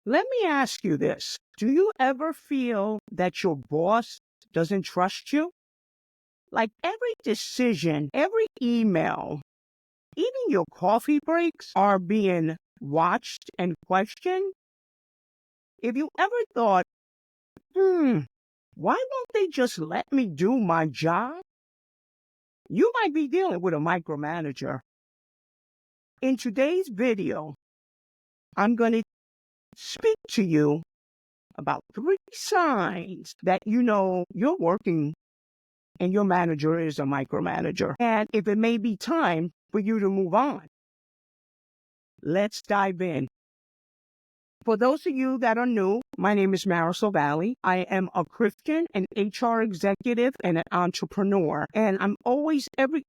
Let me ask you this. Do you ever feel that your boss doesn't trust you? Like every decision, every email, even your coffee breaks are being watched and questioned? If you ever thought, why won't they just let me do my job? You might be dealing with a micromanager. In today's video, I'm going to speak to you about 3 signs that you know you're working and your manager is a micromanager, and if it may be time for you to move on. Let's dive in. For those of you that are new, my name is Marisol Valley. I am a Christian, an HR executive, and an entrepreneur. And I'm always, every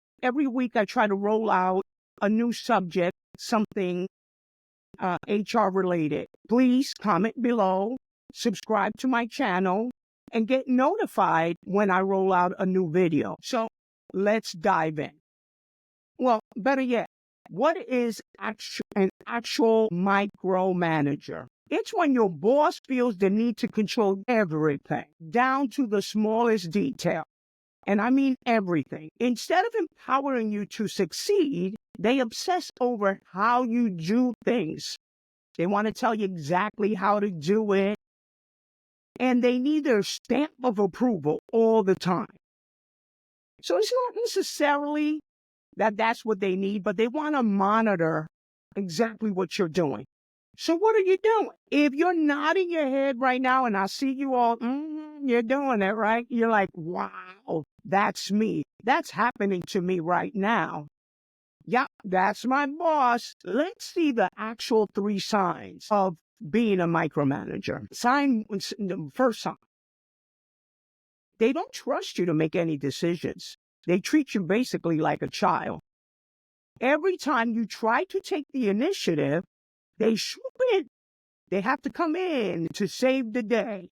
week, I try to roll out a new subject, something HR related. Please comment below, subscribe to my channel, and get notified when I roll out a new video. So let's dive in. Well, better yet, what is an actual micromanager? It's when your boss feels the need to control everything, down to the smallest detail. And I mean everything. Instead of empowering you to succeed, they obsess over how you do things. They want to tell you exactly how to do it. And they need their stamp of approval all the time. So it's not necessarily that that's what they need, but they want to monitor exactly what you're doing. So what are you doing? If you're nodding your head right now and I see you all, you're doing it, right? You're like, wow, that's me. That's happening to me right now. Yep, that's my boss. Let's see the actual 3 signs of being a micromanager. The first sign. They don't trust you to make any decisions. They treat you basically like a child. Every time you try to take the initiative, they swoop in. They have to come in to save the day.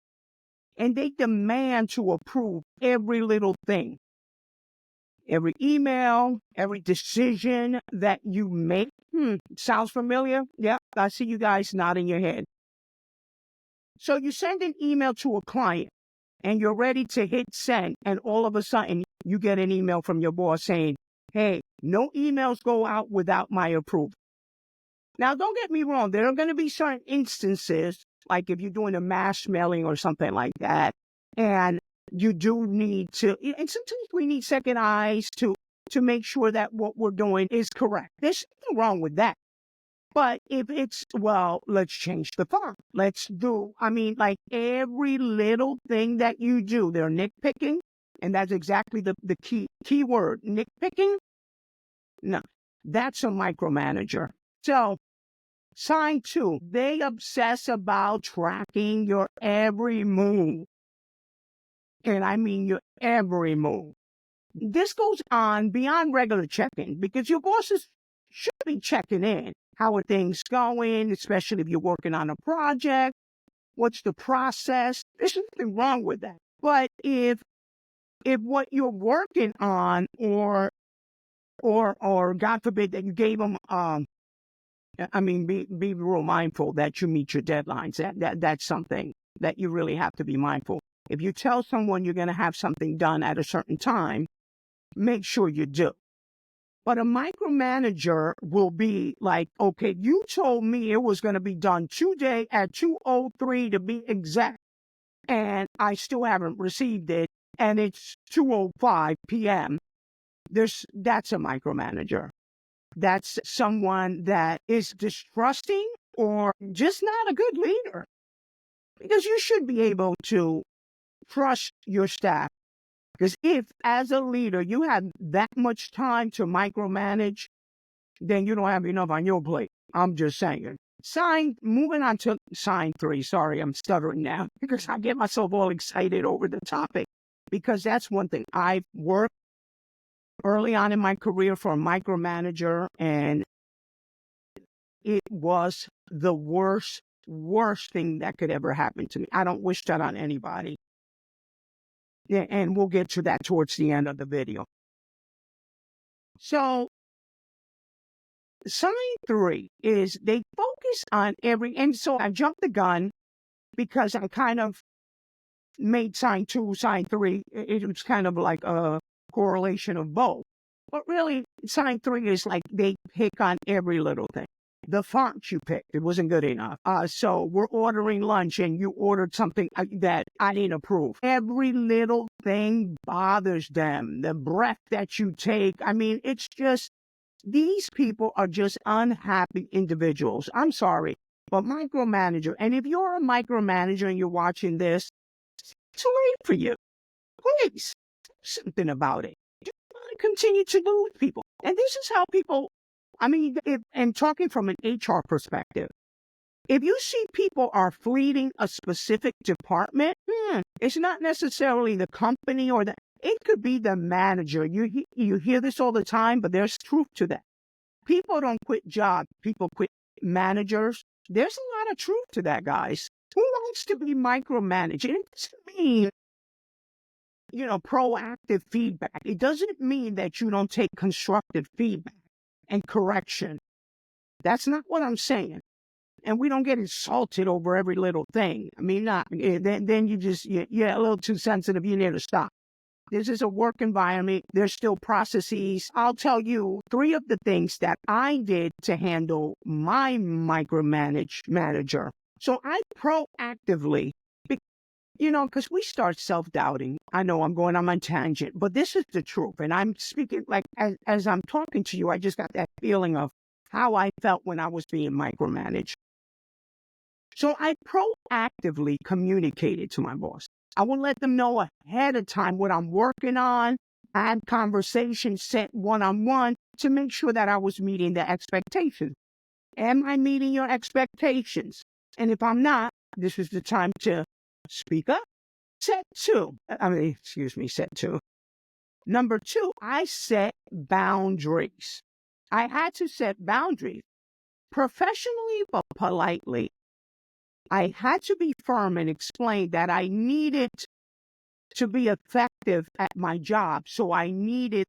And they demand to approve every little thing. Every email, every decision that you make. Sounds familiar? Yeah, I see you guys nodding your head. So you send an email to a client and you're ready to hit send, and all of a sudden you get an email from your boss saying, hey, no emails go out without my approval. Now, don't get me wrong. There are going to be certain instances, like if you're doing a mass mailing or something like that, and you do need to, and sometimes we need second eyes to make sure that what we're doing is correct. There's nothing wrong with that. But if it's, well, let's change the font. Like every little thing that you do, they're nitpicking. And that's exactly the key word, nitpicking. No, that's a micromanager. So, sign 2, they obsess about tracking your every move. And I mean your every move. This goes on beyond regular checking because your bosses should be checking in. How are things going, especially if you're working on a project? What's the process? There's nothing wrong with that. But if what you're working on or God forbid that you gave them, be real mindful that you meet your deadlines. That's something that you really have to be mindful. If you tell someone you're going to have something done at a certain time, make sure you do. But a micromanager will be like, okay, you told me it was going to be done today at 2:03 to be exact, and I still haven't received it, and it's 2:05 p.m. That's a micromanager. That's someone that is distrusting or just not a good leader. Because you should be able to trust your staff. Because if, as a leader, you have that much time to micromanage, then you don't have enough on your plate. I'm just saying. Moving on to sign 3. Sorry, I'm stuttering now because I get myself all excited over the topic. Because that's one thing. I've worked early on in my career for a micromanager, and it was the worst thing that could ever happen to me. I don't wish that on anybody. Yeah, and we'll get to that towards the end of the video. So Sign 3 is they focus on and so I jumped the gun because I kind of made sign 2, sign 3. It was kind of like a correlation of both. But really, sign 3 is like they pick on every little thing. The font you picked, it wasn't good enough. So we're ordering lunch and you ordered something that I didn't approve. Every little thing bothers them. The breath that you take. I mean, it's just, these people are just unhappy individuals. I'm sorry, but micromanager. And if you're a micromanager and you're watching this, it's late for you. Please, do something about it. You want to continue to lose people. And this is how people, and talking from an HR perspective, if you see people are fleeing a specific department, it's not necessarily the company it could be the manager. You hear this all the time, but there's truth to that. People don't quit jobs. People quit managers. There's a lot of truth to that, guys. Who wants to be micromanaged? It doesn't mean, proactive feedback. It doesn't mean that you don't take constructive feedback and correction. That's not what I'm saying. And we don't get insulted over every little thing. I mean, then you're a little too sensitive. You need to stop. This is a work environment. There's still processes. I'll tell you 3 of the things that I did to handle my manager. So I proactively, because we start self-doubting. I know I'm going on my tangent, but this is the truth. And I'm speaking like, as I'm talking to you, I just got that feeling of how I felt when I was being micromanaged. So I proactively communicated to my boss. I will let them know ahead of time what I'm working on. I had conversations set one-on-one to make sure that I was meeting the expectations. Am I meeting your expectations? And if I'm not, this is the time to speak up. Set 2. Number 2, I set boundaries. I had to set boundaries professionally but politely. I had to be firm and explain that I needed to be effective at my job. So I needed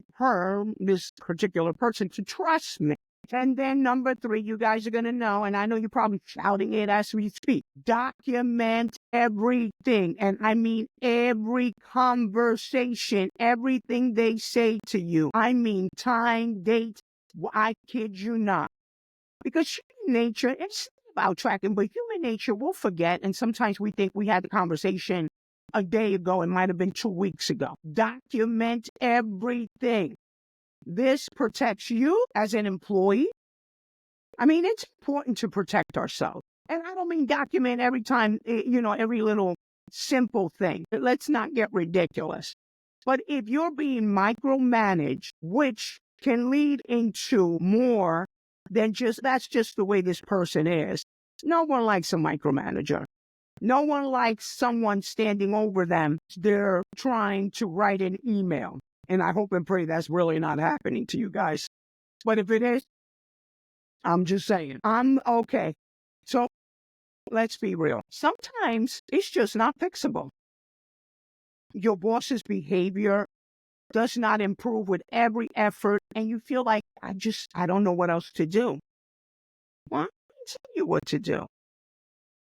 this particular person, to trust me. And then number 3, you guys are going to know, and I know you're probably shouting it as we speak, document everything. And I mean every conversation, everything they say to you. I mean time, date. I kid you not. Because human nature, it's about tracking, but human nature will forget. And sometimes we think we had the conversation a day ago. It might have been 2 weeks ago. Document everything. This protects you as an employee. I mean, it's important to protect ourselves. And I don't mean document every time, every little simple thing. Let's not get ridiculous. But if you're being micromanaged, which can lead into more than that's just the way this person is. No one likes a micromanager. No one likes someone standing over them. They're trying to write an email. And I hope and pray that's really not happening to you guys. But if it is, I'm just saying, I'm okay. So let's be real. Sometimes it's just not fixable. Your boss's behavior does not improve with every effort, and you feel like, I don't know what else to do. Well, I'm going to tell you what to do.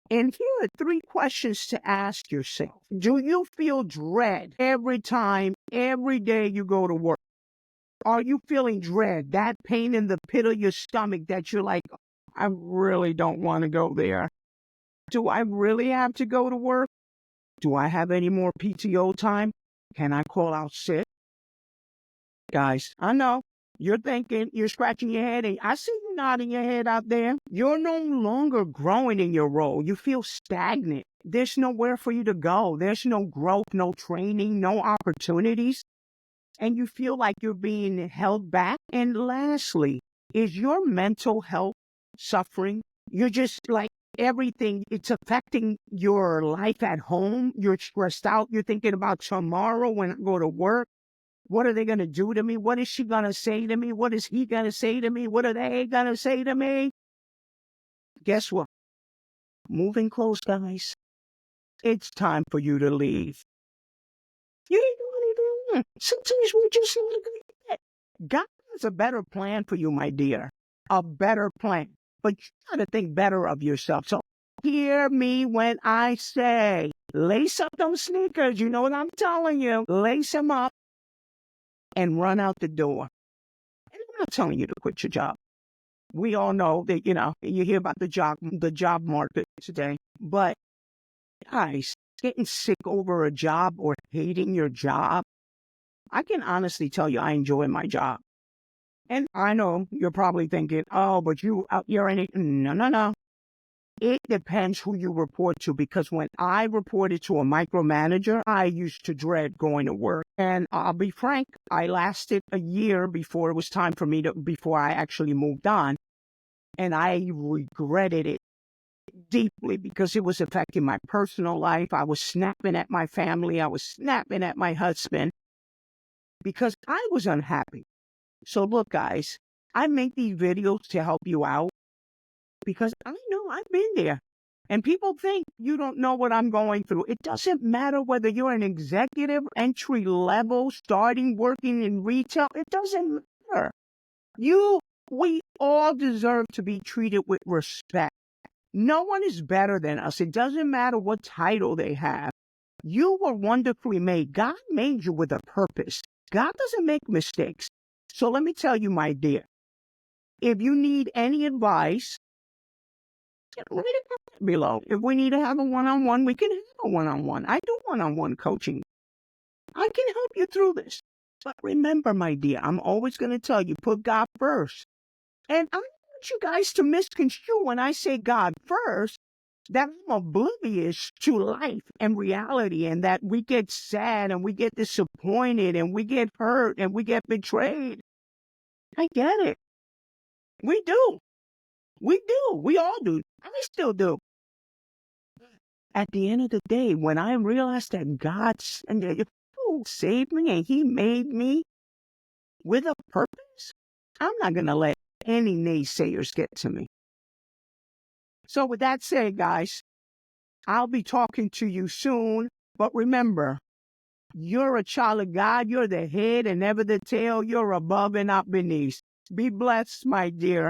And here are 3 questions to ask yourself. Do you feel dread every day you go to work? Are you feeling dread, that pain in the pit of your stomach that you're like, I really don't want to go there? Do I really have to go to work? Do I have any more PTO time? Can I call out sick? Guys, I know. You're thinking, you're scratching your head, and I see you nodding your head out there. You're no longer growing in your role. You feel stagnant. There's nowhere for you to go. There's no growth, no training, no opportunities. And you feel like you're being held back. And lastly, is your mental health suffering? You're just like everything. It's affecting your life at home. You're stressed out. You're thinking about tomorrow when I go to work. What are they going to do to me? What is she going to say to me? What is he going to say to me? What are they going to say to me? Guess what? Moving close, guys. It's time for you to leave. You didn't do anything. Sometimes we're just not a good fit. God has a better plan for you, my dear. a better plan. But you got to think better of yourself. So hear me when I say, lace up those sneakers. You know what I'm telling you. Lace them up and run out the door. And I'm not telling you to quit your job. We all know that, you hear about the job market today. But guys, getting sick over a job or hating your job, I can honestly tell you I enjoy my job. And I know you're probably thinking, oh, but you're in it. No. It depends who you report to, because when I reported to a micromanager, I used to dread going to work. And I'll be frank, I lasted a year before it was time for me before I actually moved on. And I regretted it deeply because it was affecting my personal life. I was snapping at my family. I was snapping at my husband because I was unhappy. So look, guys, I make these videos to help you out because I know I've been there. And people think you don't know what I'm going through. It doesn't matter whether you're an executive, entry level, starting working in retail. It doesn't matter. We all deserve to be treated with respect. No one is better than us. It doesn't matter what title they have. You were wonderfully made. God made you with a purpose. God doesn't make mistakes. So let me tell you, my dear, if you need any advice, write it below. If we need to have a one-on-one, we can have a one-on-one. I do one-on-one coaching. I can help you through this. But remember, my dear, I'm always going to tell you, put God first. And I want you guys to misconstrue when I say God first, that I'm oblivious to life and reality, and that we get sad and we get disappointed and we get hurt and we get betrayed. I get it. We do. We do. We all do. I still do. At the end of the day, when I realized that God saved me and He made me with a purpose, I'm not going to let any naysayers get to me. So with that said, guys, I'll be talking to you soon. But remember, you're a child of God. You're the head and never the tail. You're above and not beneath. Be blessed, my dear.